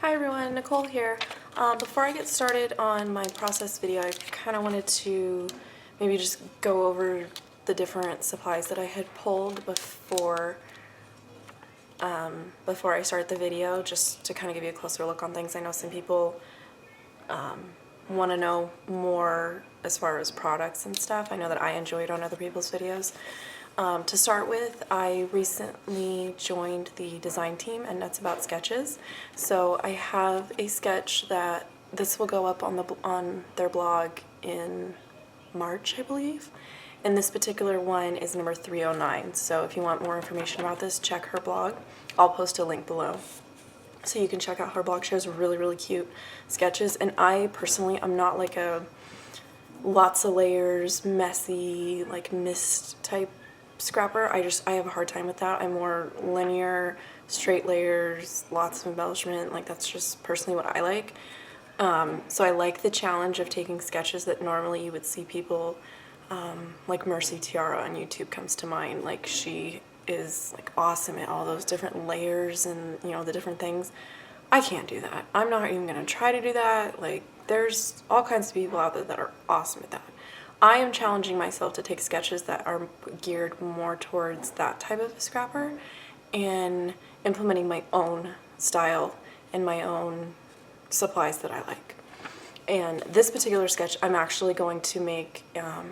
Hi everyone, Nicole here. Before I get started on my process video, I kind of wanted to maybe just go over the different supplies that I had pulled before I start the video, just to kind of give you a closer look on things. I know some people want to know more as far as products and stuff. I know that I enjoy it on other people's videos. To start with, I recently joined the design team at Nuts About Sketches. So I have a sketch that this will go up on their blog in March, I believe. And this particular one is number 309. So if you want more information about this, check her blog. I'll post a link below. So you can check out her blog. She has really, really cute sketches. And I personally, I'm not like a lots of layers, messy, like mist type scrapper. I have a hard time with that. I'm more linear, straight layers, lots of embellishment. Like that's just personally what I like. So I like the challenge of taking sketches that normally you would see people, like Mercy Tiara on YouTube comes to mind. Like she is like awesome at all those different layers and the different things. I can't do that. I'm not even gonna try to do that. Like there's all kinds of people out there that are awesome at that. I am challenging myself to take sketches that are geared more towards that type of a scrapper and implementing my own style and my own supplies that I like. And this particular sketch, I'm actually going to make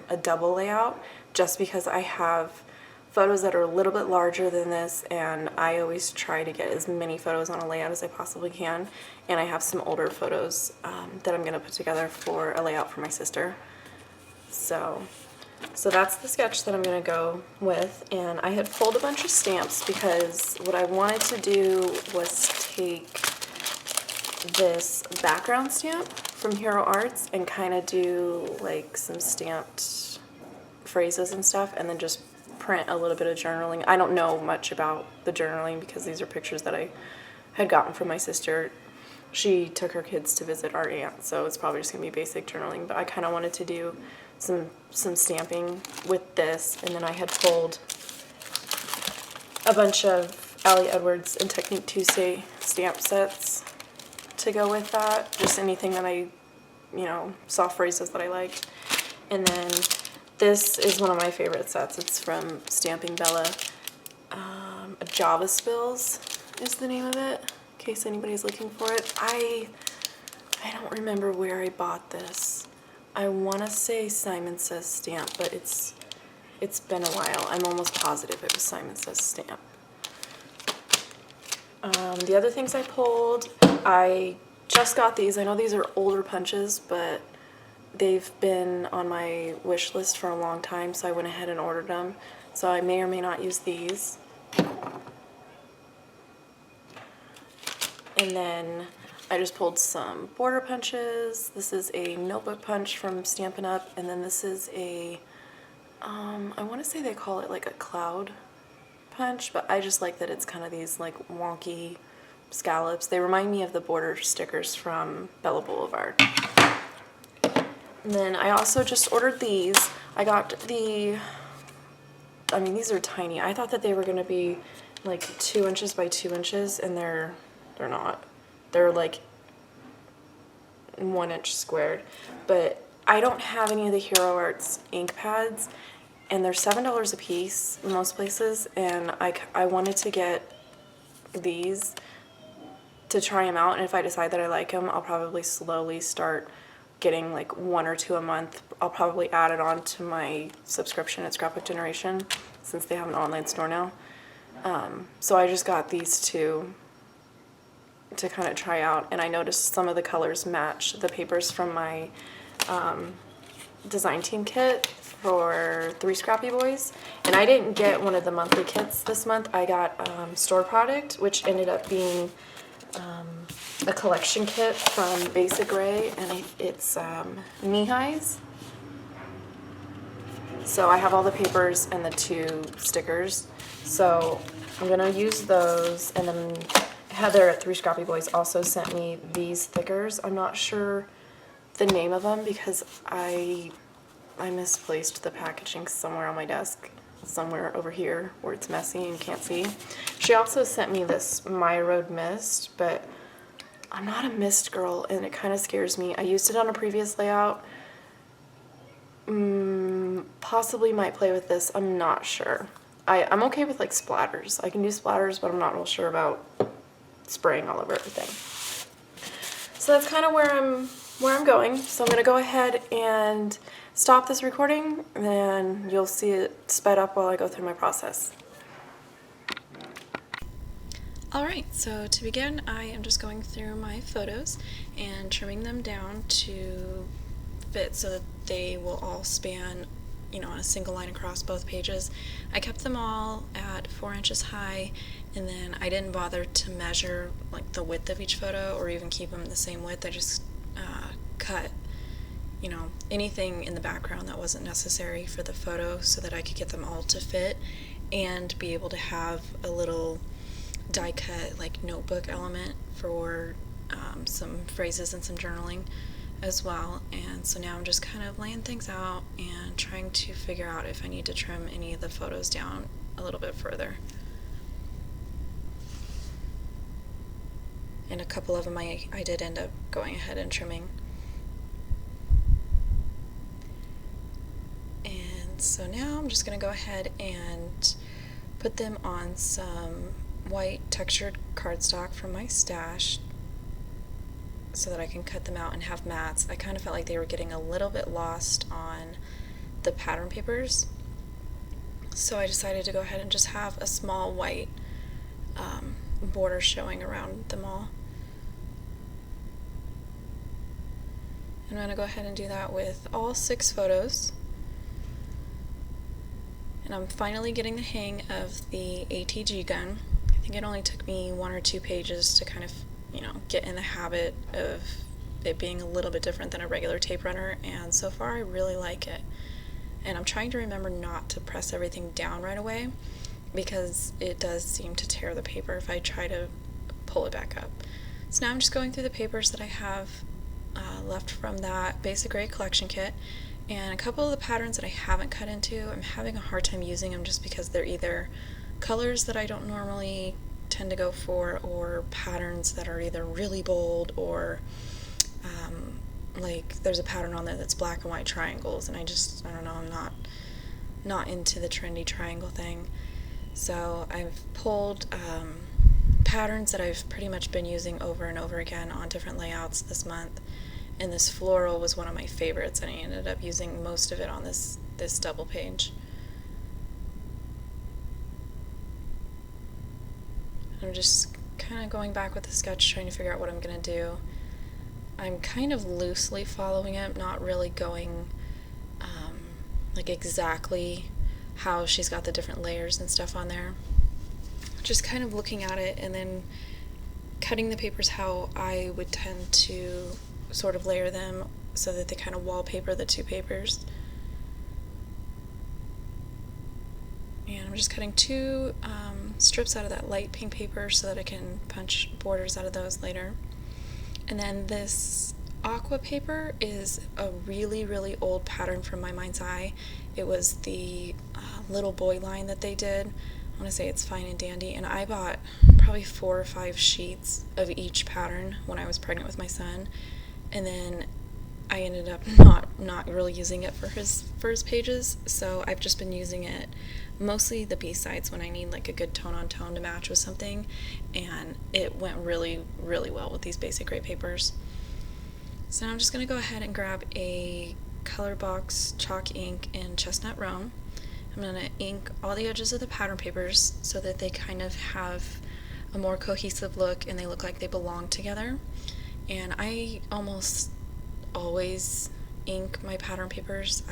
a double layout just because I have photos that are a little bit larger than this, and I always try to get as many photos on a layout as I possibly can. And I have some older photos that I'm going to put together for a layout for my sister. So that's the sketch that I'm going to go with, and I had pulled a bunch of stamps because what I wanted to do was take this background stamp from Hero Arts and kind of do like some stamped phrases and stuff, and then just print a little bit of journaling. I don't know much about the journaling because these are pictures that I had gotten from my sister. She took her kids to visit our aunt, so it's probably just going to be basic journaling, but I kind of wanted to do some stamping with this, and then I had pulled a bunch of Ali Edwards and Technique Tuesday stamp sets to go with that. Just anything that I, saw phrases that I liked. And then this is one of my favorite sets. It's from Stamping Bella. Java Spills is the name of it, in case anybody's looking for it. I don't remember where I bought this. I want to say Simon Says Stamp, but it's been a while. I'm almost positive it was Simon Says Stamp. The other things I pulled, I just got these. I know these are older punches, but they've been on my wish list for a long time, so I went ahead and ordered them. So I may or may not use these. And then I just pulled some border punches. This is a notebook punch from Stampin' Up! And then this is a, I want to say they call it like a cloud punch, but I just like that it's kind of these like wonky scallops. They remind me of the border stickers from Bella Boulevard. And then I also just ordered these. I got these are tiny. I thought that they were going to be like 2 inches by 2 inches, and they're not. They're like 1 inch squared. But I don't have any of the Hero Arts ink pads, and they're $7 a piece in most places, and I wanted to get these to try them out, and if I decide that I like them, I'll probably slowly start getting like 1 or 2 a month. I'll probably add it on to my subscription at Scrapbook Generation since they have an online store now. So I just got these two to kind of try out, and I noticed some of the colors match the papers from my design team kit for 3 Scrappy Boys. And I didn't get one of the monthly kits this month. I got store product, which ended up being a collection kit from Basic Gray, and it's knee-highs. So I have all the papers and the 2 stickers. So I'm gonna use those, and then Heather at 3 Scrappy Boys also sent me these stickers. I'm not sure the name of them because I misplaced the packaging somewhere on my desk, somewhere over here where it's messy and you can't see. She also sent me this My Road Mist, but I'm not a mist girl, and it kind of scares me. I used it on a previous layout. Possibly might play with this. I'm not sure. I'm okay with like splatters. I can do splatters, but I'm not real sure about spraying all over everything. So that's kind of where I'm going. So I'm gonna go ahead and stop this recording, and then you'll see it sped up while I go through my process. Alright, so to begin, I am just going through my photos and trimming them down to fit so that they will all span, on a single line across both pages. I kept them all at 4 inches high, and then I didn't bother to measure like the width of each photo or even keep them the same width. I just cut, anything in the background that wasn't necessary for the photo so that I could get them all to fit and be able to have a little die cut like notebook element for some phrases and some journaling as well. And so now I'm just kind of laying things out and trying to figure out if I need to trim any of the photos down a little bit further. And a couple of them I did end up going ahead and trimming. And so now I'm just going to go ahead and put them on some white textured cardstock from my stash so that I can cut them out and have mats. I kind of felt like they were getting a little bit lost on the pattern papers, so I decided to go ahead and just have a small white border showing around them all. I'm going to go ahead and do that with all 6 photos. And I'm finally getting the hang of the ATG gun. I think it only took me 1 or 2 pages to kind of, get in the habit of it being a little bit different than a regular tape runner, and so far I really like it. And I'm trying to remember not to press everything down right away because it does seem to tear the paper if I try to pull it back up. So now I'm just going through the papers that I have left from that basic grade collection kit, and a couple of the patterns that I haven't cut into, I'm having a hard time using them just because they're either colors that I don't normally tend to go for, or patterns that are either really bold or like there's a pattern on there that's black and white triangles, and I don't know, I'm not into the trendy triangle thing. So I've pulled patterns that I've pretty much been using over and over again on different layouts this month, and this floral was one of my favorites, and I ended up using most of it on this double page. I'm just kind of going back with the sketch, trying to figure out what I'm going to do. I'm kind of loosely following it, not really going like exactly how she's got the different layers and stuff on there. Just kind of looking at it and then cutting the papers how I would tend to sort of layer them so that they kind of wallpaper the 2 papers. And I'm just cutting 2 strips out of that light pink paper so that I can punch borders out of those later. And then this aqua paper is a really, really old pattern from my mind's eye. It was the little boy line that they did. I want to say it's Fine and Dandy, and I bought probably 4 or 5 sheets of each pattern when I was pregnant with my son, and then I ended up not really using it for his pages, so I've just been using it mostly the B-sides when I need like a good tone on tone to match with something, and it went really, really well with these basic grade papers. So now I'm just going to go ahead and grab a color box chalk ink in Chestnut Roan. I'm going to ink all the edges of the pattern papers so that they kind of have a more cohesive look and they look like they belong together. And I almost always ink my pattern papers.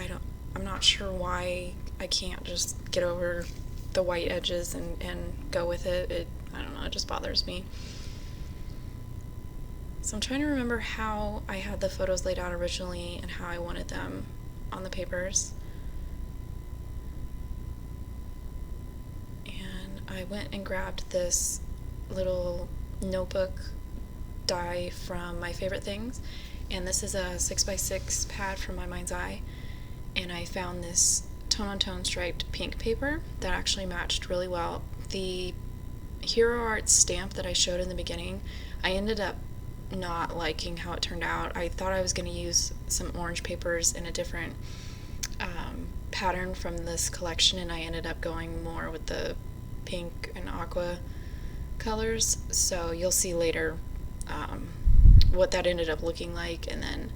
I'm not sure why I can't just get over the white edges and go with it. I don't know, it just bothers me. So I'm trying to remember how I had the photos laid out originally and how I wanted them on the papers. And I went and grabbed this little notebook die from My Favorite Things, and this is a 6x6 pad from My Mind's Eye, and I found this tone-on-tone striped pink paper that actually matched really well. The Hero Art stamp that I showed in the beginning, I ended up not liking how it turned out. I thought I was going to use some orange papers in a different pattern from this collection, and I ended up going more with the pink and aqua colors. So you'll see later what that ended up looking like. And then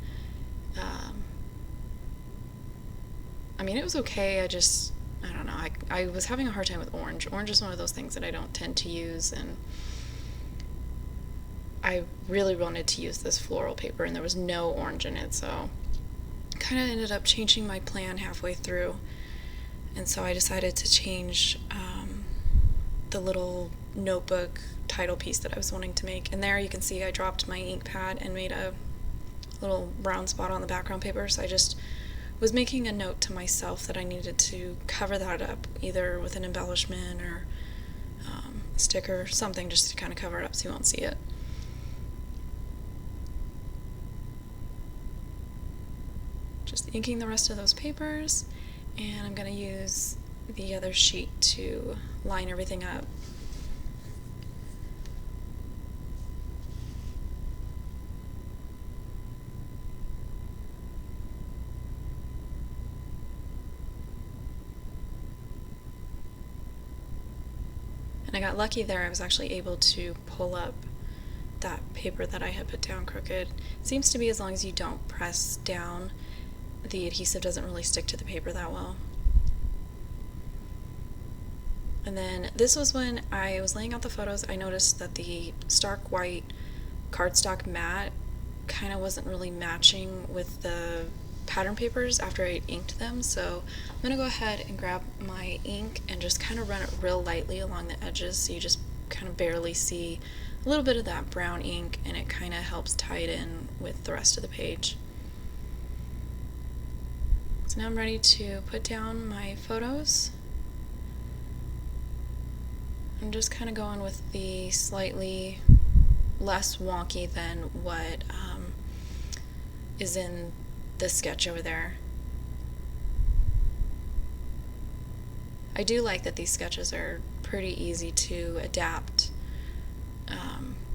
I mean, it was okay. I don't know, I was having a hard time with orange. Orange is one of those things that I don't tend to use, and I really wanted to use this floral paper, and there was no orange in it, so kind of ended up changing my plan halfway through. And so I decided to change the little notebook title piece that I was wanting to make. And there you can see I dropped my ink pad and made a little brown spot on the background paper. So I just was making a note to myself that I needed to cover that up, either with an embellishment or a sticker or something, just to kind of cover it up so you won't see it. Just inking the rest of those papers, and I'm going to use the other sheet to line everything up. And I got lucky there. I was actually able to pull up that paper that I had put down crooked. It seems to be as long as you don't press down, the adhesive doesn't really stick to the paper that well. And then this was when I was laying out the photos. I noticed that the stark white cardstock mat kind of wasn't really matching with the pattern papers after I inked them, so I'm going to go ahead and grab my ink and just kind of run it real lightly along the edges so you just kind of barely see a little bit of that brown ink, and it kind of helps tie it in with the rest of the page. So now I'm ready to put down my photos. I'm just kind of going with the slightly less wonky than what is in the sketch over there. I do like that these sketches are pretty easy to adapt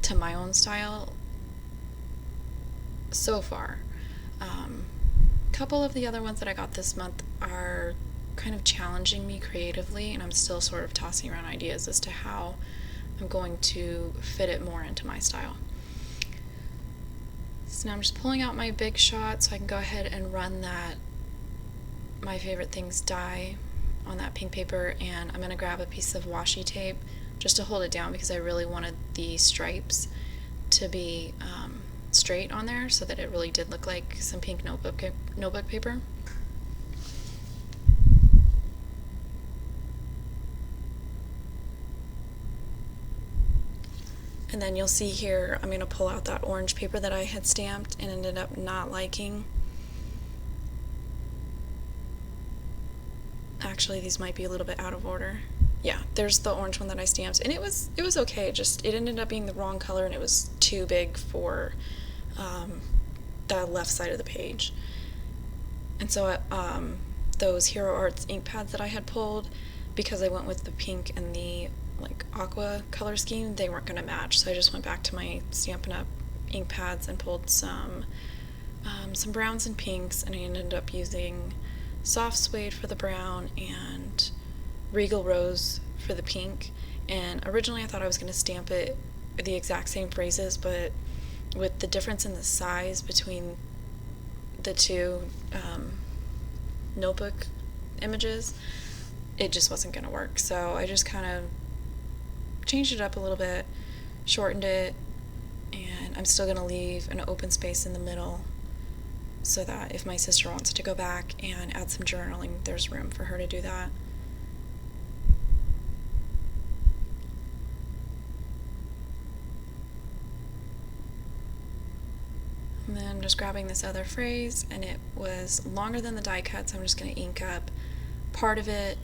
to my own style so far. A couple of the other ones that I got this month are kind of challenging me creatively, and I'm still sort of tossing around ideas as to how I'm going to fit it more into my style. So now I'm just pulling out my big shot so I can go ahead and run that My Favorite Things die on that pink paper, and I'm going to grab a piece of washi tape just to hold it down because I really wanted the stripes to be straight on there so that it really did look like some pink notebook paper. And then you'll see here, I'm going to pull out that orange paper that I had stamped and ended up not liking. Actually, these might be a little bit out of order. Yeah, there's the orange one that I stamped, and it was okay. Just it ended up being the wrong color, and it was too big for the left side of the page. And so those Hero Arts ink pads that I had pulled, because I went with the pink and the like aqua color scheme, they weren't going to match. So I just went back to my Stampin' Up! Ink pads and pulled some browns and pinks, and I ended up using Soft Suede for the brown and Regal Rose for the pink. And originally I thought I was going to stamp it the exact same phrases, but with the difference in the size between the two notebook images, it just wasn't going to work. So I just kind of changed it up a little bit, shortened it, and I'm still going to leave an open space in the middle so that if my sister wants to go back and add some journaling, there's room for her to do that. And then I'm just grabbing this other phrase, and it was longer than the die cut, so I'm just going to ink up part of it,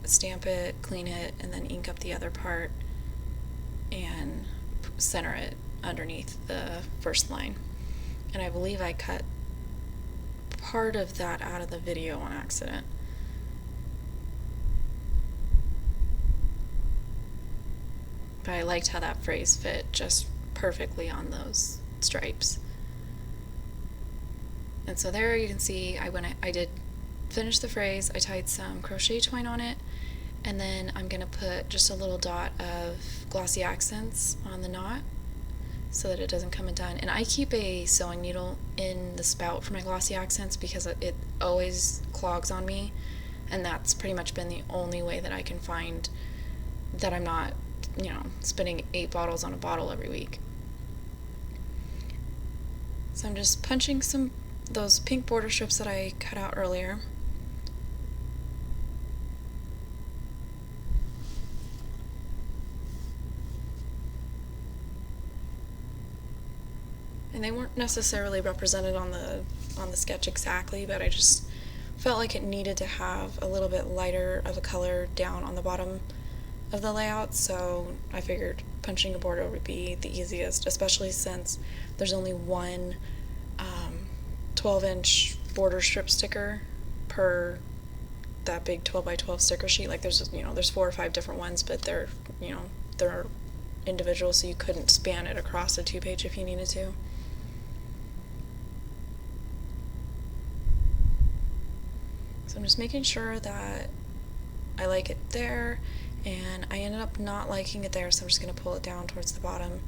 stamp it, clean it, and then ink up the other part and center it underneath the first line. And I believe I cut part of that out of the video on accident. But I liked how that phrase fit just perfectly on those stripes. And so there you can see I did finish the phrase, I tied some crochet twine on it, and then I'm going to put just a little dot of glossy accents on the knot so that it doesn't come undone. And I keep a sewing needle in the spout for my glossy accents because it always clogs on me, and that's pretty much been the only way that I can find that I'm not, spinning 8 bottles on a bottle every week. So I'm just punching those pink border strips that I cut out earlier. And they weren't necessarily represented on the sketch exactly, but I just felt like it needed to have a little bit lighter of a color down on the bottom of the layout, so I figured punching a border would be the easiest, especially since there's only one 12-inch border strip sticker per that big 12x12 sticker sheet. Like there's 4 or 5 different ones, but they're individual, so you couldn't span it across a 2-page if you needed to. So I'm just making sure that I like it there, and I ended up not liking it there, so I'm just going to pull it down towards the bottom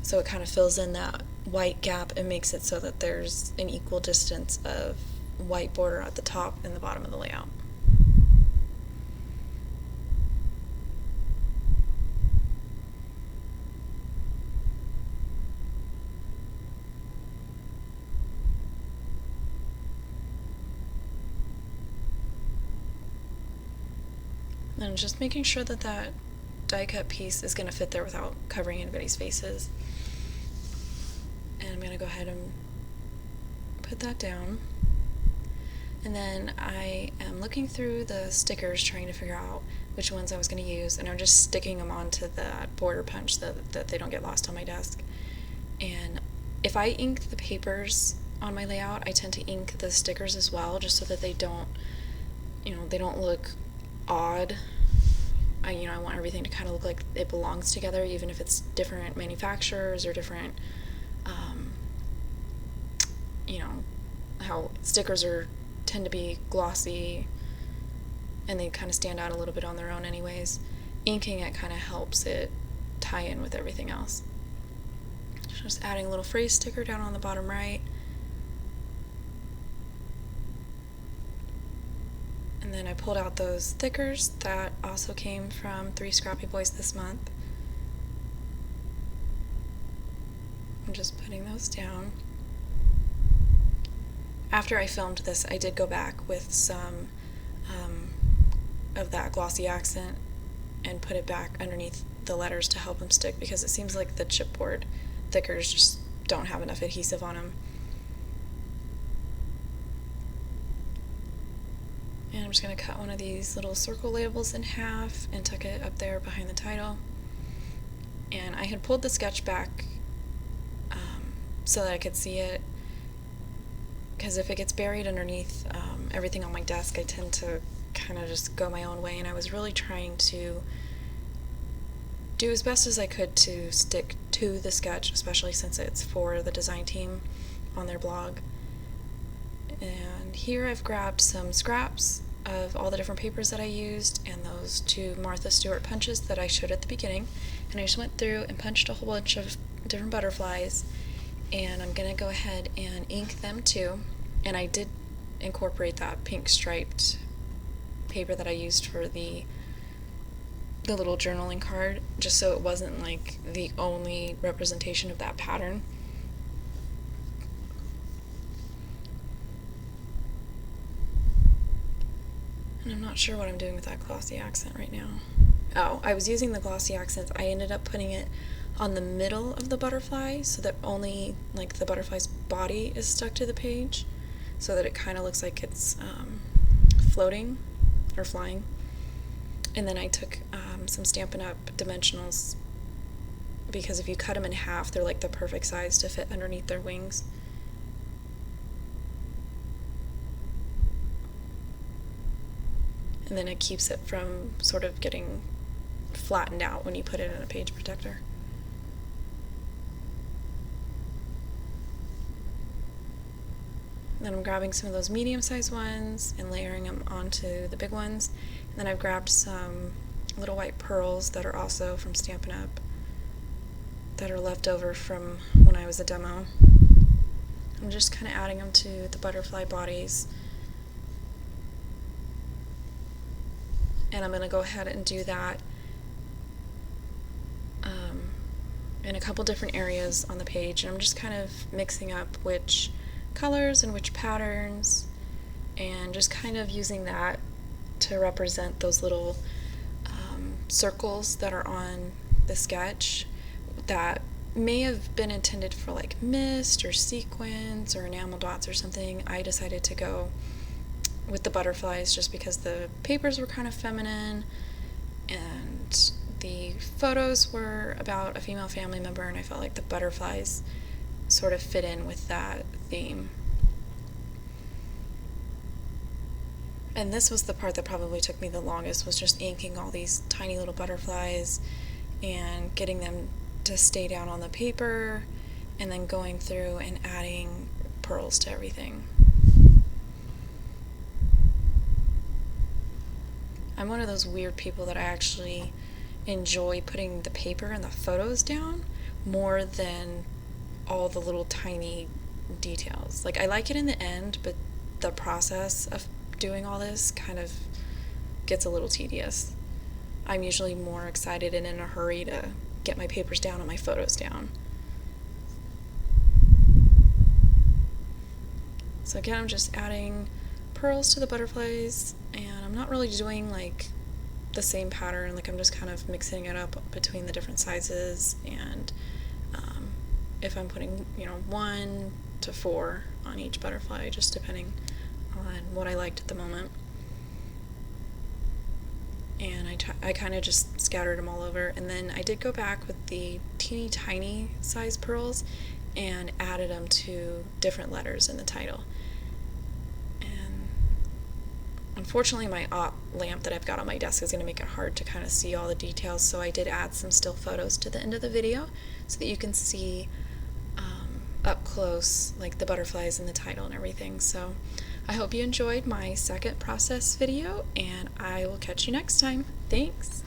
so it kind of fills in that white gap and makes it so that there's an equal distance of white border at the top and the bottom of the layout. And just making sure that that die cut piece is going to fit there without covering anybody's faces. And I'm going to go ahead and put that down. And then I am looking through the stickers trying to figure out which ones I was going to use, and I'm just sticking them onto that border punch so that they don't get lost on my desk. And if I ink the papers on my layout, I tend to ink the stickers as well, just so that they don't look odd. I want everything to kind of look like it belongs together, even if it's different manufacturers or different, how stickers tend to be glossy and they kind of stand out a little bit on their own anyways. Inking it kind of helps it tie in with everything else. Just adding a little phrase sticker down on the bottom right. And then I pulled out those stickers that also came from 3 Scrappy Boys this month. I'm just putting those down. After I filmed this, I did go back with some of that glossy accent and put it back underneath the letters to help them stick, because it seems like the chipboard thickers just don't have enough adhesive on them. And I'm just going to cut one of these little circle labels in half and tuck it up there behind the title. And I had pulled the sketch back so that I could see it, because if it gets buried underneath everything on my desk, I tend to kind of just go my own way, and I was really trying to do as best as I could to stick to the sketch, especially since it's for the design team on their blog. And here I've grabbed some scraps of all the different papers that I used and those 2 Martha Stewart punches that I showed at the beginning, and I just went through and punched a whole bunch of different butterflies, and I'm gonna go ahead and ink them too. And I did incorporate that pink striped paper that I used for the little journaling card, just so it wasn't like the only representation of that pattern. And I'm not sure what I'm doing with that glossy accent right now. Oh, I was using the glossy accents. I ended up putting it on the middle of the butterfly so that only like the butterfly's body is stuck to the page, so that it kind of looks like it's floating or flying. And then I took some Stampin' Up! Dimensionals, because if you cut them in half, they're like the perfect size to fit underneath their wings. And then it keeps it from sort of getting flattened out when you put it in a page protector. then I'm grabbing some of those medium-sized ones and layering them onto the big ones. And then I've grabbed some little white pearls that are also from Stampin' Up! That are left over from when I was a demo. I'm just kind of adding them to the butterfly bodies. And I'm going to go ahead and do that in a couple different areas on the page. And I'm just kind of mixing up which colors and which patterns, and just kind of using that to represent those little circles that are on the sketch that may have been intended for like mist or sequins or enamel dots or something. I decided to go with the butterflies just because the papers were kind of feminine and the photos were about a female family member, and I felt like the butterflies sort of fit in with that theme. And this was the part that probably took me the longest, was just inking all these tiny little butterflies and getting them to stay down on the paper, and then going through and adding pearls to everything. I'm one of those weird people that I actually enjoy putting the paper and the photos down more than all the little tiny details. Like, I like it in the end, but the process of doing all this kind of gets a little tedious. I'm usually more excited and in a hurry to get my papers down and my photos down. So again, I'm just adding pearls to the butterflies, and I'm not really doing like the same pattern. Like, I'm just kind of mixing it up between the different sizes, and if I'm putting 1 to 4 on each butterfly, just depending on what I liked at the moment. And I kind of just scattered them all over, and then I did go back with the teeny tiny size pearls and added them to different letters in the title. And unfortunately, my lamp that I've got on my desk is going to make it hard to kind of see all the details, so I did add some still photos to the end of the video so that you can see up close like the butterflies in the title and everything. So I hope you enjoyed my second process video, and I will catch you next time. Thanks!